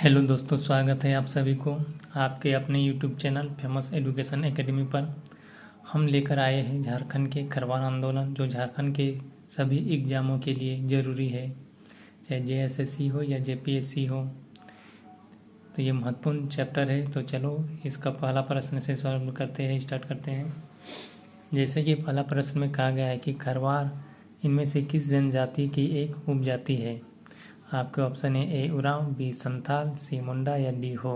Hello दोस्तों, स्वागत है आप सभी को आपके अपने YouTube channel famous education academy पर। हम लेकर आए हैं झारखंड के खरवार आंदोलन, जो झारखंड के सभी एग्ज़ामों के लिए ज़रूरी है, चाहे जेएसएससी हो या जेपीएससी हो। तो ये महत्वपूर्ण चैप्टर है। तो चलो इसका पहला प्रश्न से सॉल्व करते हैं, स्टार्ट करते हैं। जैसे कि पहला प्रश्न में कहा गया है कि खरवार इनमें से किस जनजाति की एक उपजाति है। आपके ऑप्शन है ए उरांव, बी संथाल, सी मुंडा या डी हो।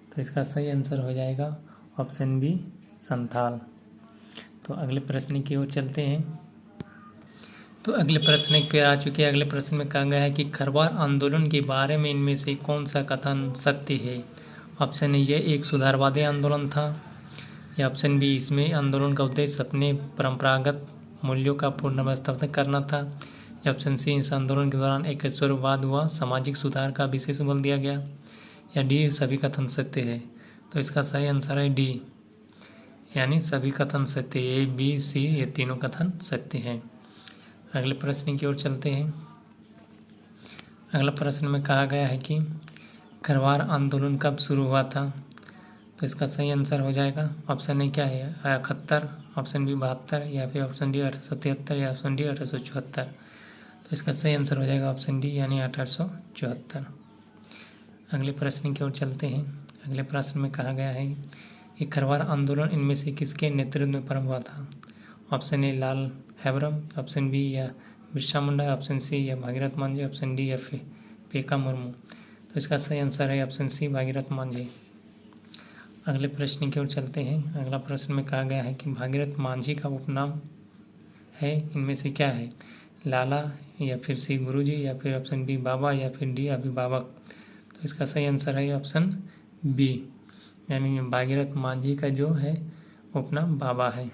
तो इसका सही आंसर हो जाएगा ऑप्शन बी संथाल। तो अगले प्रश्न की ओर चलते हैं। तो अगले प्रश्न पे आ चुके हैं। अगले प्रश्न में कहा गया है कि खरवार आंदोलन के बारे में इनमें से कौन सा कथन सत्य है। ऑप्शन ए ये एक सुधारवादी आंदोलन था, या ऑप्शन बी इसमें आंदोलन का उद्देश्य अपने परंपरागत मूल्यों का पुनर्व्यवस्थापन करना था, या ऑप्शन सी इस आंदोलन के दौरान एक ईश्वरवाद हुआ सामाजिक सुधार का विशेष बल दिया गया, या डी सभी कथन सत्य है। तो इसका सही आंसर है डी, यानी सभी कथन सत्य। ए बी सी ये तीनों कथन सत्य हैं। अगले प्रश्न की ओर चलते हैं। अगला प्रश्न में कहा गया है कि खरवार आंदोलन कब शुरू हुआ था। तो इसका सही आंसर हो जाएगा ऑप्शन ए क्या है 71, ऑप्शन बी 72, या फिर ऑप्शन डी 1873, या ऑप्शन डी 1874। तो इसका सही आंसर हो जाएगा ऑप्शन डी, यानी 1874। अगले प्रश्न की ओर चलते हैं। अगले प्रश्न में कहा गया है कि खरवार आंदोलन इनमें से किसके नेतृत्व में प्रारंभ हुआ था। Option A Lal Hembram, option B या बिरसा मुंडा, ऑप्शन सी या भागीरथ मांझी, ऑप्शन डी या फिर पेका मुर्मू। तो इसका सही आंसर है ऑप्शन सी भागीरथ मांझी। अगले प्रश्न की ओर चलते हैं। अगला प्रश्न में कहा गया है कि भागीरथ मांझी का उपनाम है इनमें से क्या है। लाला, या फिर सी गुरुजी, या फिर ऑप्शन बी बाबा, या फिर डी अभिभावक। तो इसका सही आंसर है ऑप्शन बी, यानी भागीरथ मांझी का जो है उपनाम बाबा है।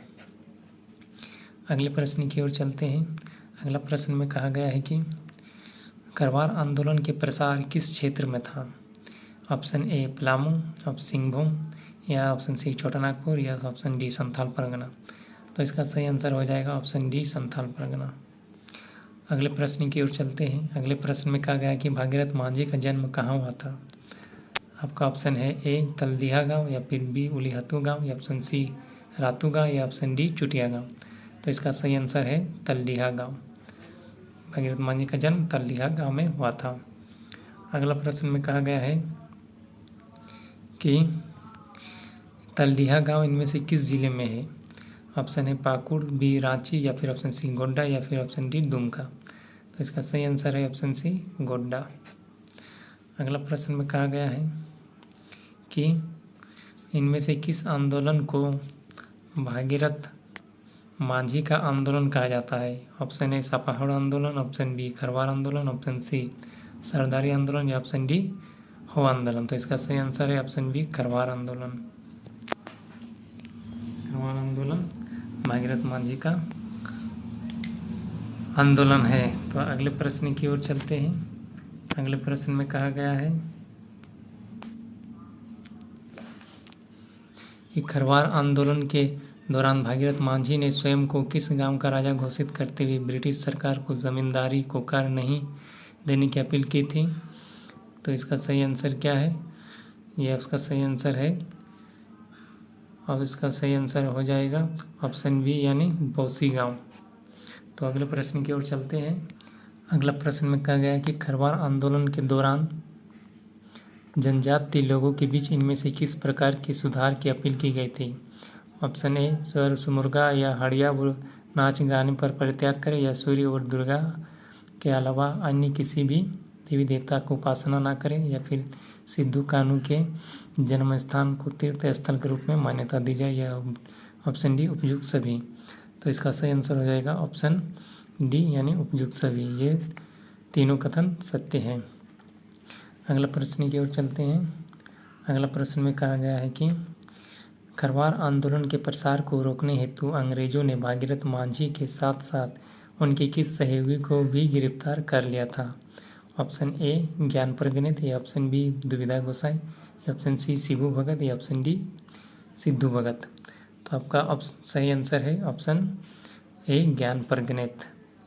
अगले प्रश्न की ओर चलते हैं। अगला प्रश्न में कहा गया है कि खरवार आंदोलन के प्रसार किस क्षेत्र में था। ऑप्शन ए पलामू, ऑप्शन सिंहभूम, या ऑप्शन सी छोटा नागपुर, या ऑप्शन डी संथाल परगना। तो इसका सही आंसर हो जाएगा ऑप्शन डी संथाल परगना। अगले प्रश्न की ओर चलते हैं। अगले प्रश्न में कहा गया है कि भागीरथ मांझी का जन्म कहाँ हुआ था। आपका ऑप्शन है ए तलदीहा गांव, या फिर बी उलीहतू गांव, या ऑप्शन सी रातू गांव, या ऑप्शन डी चुटिया गांव। तो इसका सही आंसर है तलदीहा गांव। भागीरथ मांझी का जन्म तलदीहा गांव में हुआ था। अगला प्रश्न में कहा गया है कि तलडीहा गांव इनमें से किस जिले में है। ऑप्शन है पाकुड़, बी रांची, या फिर ऑप्शन सी गोड्डा, या फिर ऑप्शन डी दुमका। तो इसका सही आंसर है ऑप्शन सी गोड्डा। अगला प्रश्न में कहा गया है कि इनमें से किस आंदोलन को भागीरथ मांझी का आंदोलन कहा जाता है। ऑप्शन ए सापाहाड़ आंदोलन, ऑप्शन बी खरवार आंदोलन, ऑप्शन सी सरदारी आंदोलन, या ऑप्शन डी हो आंदोलन। तो इसका सही आंसर है ऑप्शन बी खरवार आंदोलन। खरवार आंदोलन भागीरथ मांझी का आंदोलन है। तो अगले प्रश्न की ओर चलते हैं। अगले प्रश्न में कहा गया है कि खरवार आंदोलन के दौरान भागीरथ मांझी ने स्वयं को किस गांव का राजा घोषित करते हुए ब्रिटिश सरकार को जमींदारी को कर नहीं देने की अपील की थी। तो इसका सही आंसर क्या है। यह उसका सही आंसर है, और इसका सही आंसर हो जाएगा ऑप्शन बी, यानी बौसी गांव। तो अगले प्रश्न की ओर चलते हैं। अगला प्रश्न में कहा गया है कि खरवार आंदोलन के दौरान जनजातीय लोगों के बीच इनमें से किस प्रकार के सुधार की अपील की गई थी। ऑप्शन ए स्वर सुमुर्गा या हड़िया नाच गाने पर परित्याग करें, या सूर्य और दुर्गा के अलावा अन्य किसी भी देवी देवता को उपासना न करें, या फिर सिद्धू कान्हू के जन्म स्थान को तीर्थ स्थल के रूप में मान्यता दी जाए, या ऑप्शन डी उपयुक्त सभी। तो इसका सही आंसर हो जाएगा ऑप्शन डी, यानी उपयुक्त सभी। ये तीनों कथन सत्य हैं। अगला प्रश्न की ओर चलते हैं। अगला प्रश्न में कहा गया है कि खरवार आंदोलन के प्रसार को रोकने हेतु अंग्रेजों ने भागीरथ मांझी के साथ साथ उनके किस सहयोगी को भी गिरफ्तार कर लिया था। ऑप्शन ए ज्ञानपर गणित, या ऑप्शन बी दुविधा गोसाई, या ऑप्शन सी शिबू भगत, या ऑप्शन डी सिद्धू भगत। तो आपका सही आंसर है ऑप्शन ए ज्ञानपर गणित।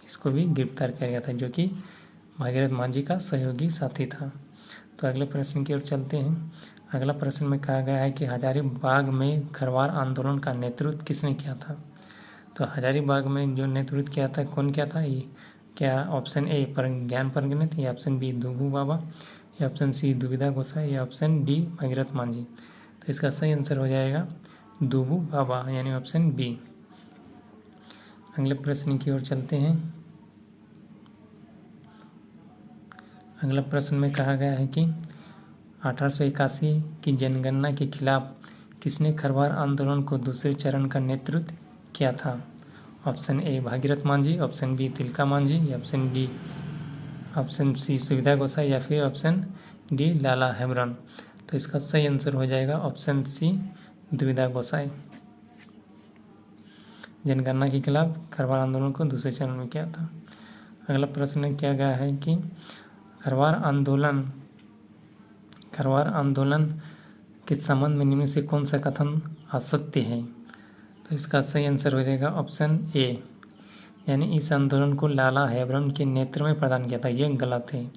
इसको भी गिरफ्तार किया गया था, जो कि भागीरथ मांझी का सहयोगी साथी था। तो अगले प्रश्न की ओर चलते हैं। अगला प्रश्न में कहा गया है कि हजारीबाग में खरवार आंदोलन का नेतृत्व किसने किया था। तो हजारीबाग में जो नेतृत्व किया था, कौन किया था? ये क्या ऑप्शन ए पर ज्ञान परगनित, या ऑप्शन बी दुबू बाबा, या ऑप्शन सी दुविधा गोसाई, या ऑप्शन डी भगीरथ मांझी। तो इसका सही आंसर हो जाएगा दुबू बाबा, यानी ऑप्शन बी। अगले प्रश्न की ओर चलते हैं। अगला प्रश्न में कहा गया है कि 1881 की जनगणना के खिलाफ किसने खरवार आंदोलन को दूसरे चरण का नेतृत्व किया था। Option A Bhagirath Manjhi, option B Tilka Manjhi, या ऑप्शन डी ऑप्शन सी सुविधा गोसाई, या फिर ऑप्शन डी लाला हेम्ब्रम। तो इसका सही आंसर हो जाएगा ऑप्शन सी दुविधा गोसाई। जनगणना के खिलाफ खरवार आंदोलन को दूसरे चरण में किया था। अगला प्रश्न किया गया है कि खरवार आंदोलन के संबंध में निम्न से कौन सा कथन असत्य है। तो इसका सही आंसर हो जाएगा ऑप्शन ए, यानी इस आंदोलन को लाला हेम्ब्रम के नेतृत्व में प्रदान किया था, ये गलत है।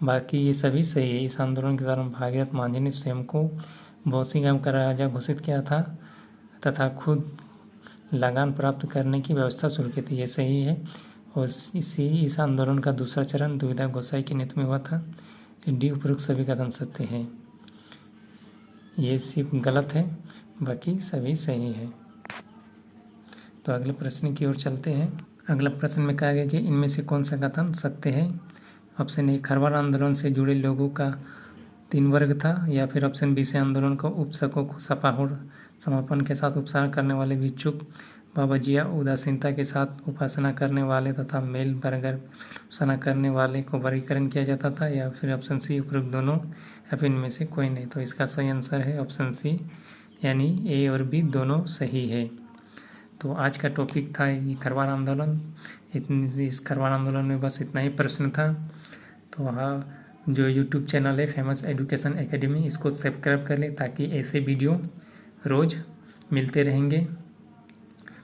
बाकी ये सभी सही है। इस आंदोलन के दौरान भागीरथ मांझी ने स्वयं को बौसिगाम का राजा घोषित किया था तथा खुद लगान प्राप्त करने की व्यवस्था शुरू की थी, ये सही है। और इस आंदोलन का दूसरा चरण दुविधा गोसाई के नेतृत्व में हुआ था। डी उपरोक्त सभी कथन सत्य है, ये सिर्फ गलत है, बाकी सभी सही है। तो अगले प्रश्न की ओर चलते हैं। अगला प्रश्न में कहा गया कि इनमें से कौन सा कथन सत्य है। ऑप्शन ए खरवार आंदोलन से जुड़े लोगों का 3 वर्ग था, या फिर ऑप्शन बी से आंदोलन को उपसकों को सपाहुड़ समर्पण के साथ उपचार करने वाले भिक्षुक, बाबाजिया उदासीनता के साथ उपासना करने वाले तथा मेल बर्गर उपासना करने वाले को वर्गीकरण किया जाता था, या फिर ऑप्शन सी उपरोक्त दोनों, या फिर इनमें से कोई नहीं। तो इसका सही आंसर है ऑप्शन सी, यानी ए और बी दोनों सही है। तो आज का टॉपिक था ये खरवार आंदोलन। इस खरवार आंदोलन में बस इतना ही प्रश्न था। तो हाँ, जो यूट्यूब चैनल है फेमस एजुकेशन एकेडमी, इसको सब्सक्राइब कर ले ताकि ऐसे वीडियो रोज़ मिलते रहेंगे।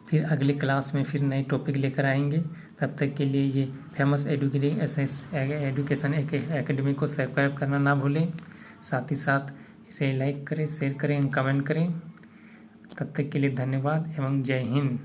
फिर अगली क्लास में फिर नए टॉपिक लेकर आएंगे। तब तक के लिए ये फेमस एजुकेशन एकेडमी को सब्सक्राइब करना ना भूलें। साथ ही साथ इसे लाइक करें, शेयर करें, कमेंट करें। तब तक के लिए धन्यवाद एवं जय हिंद।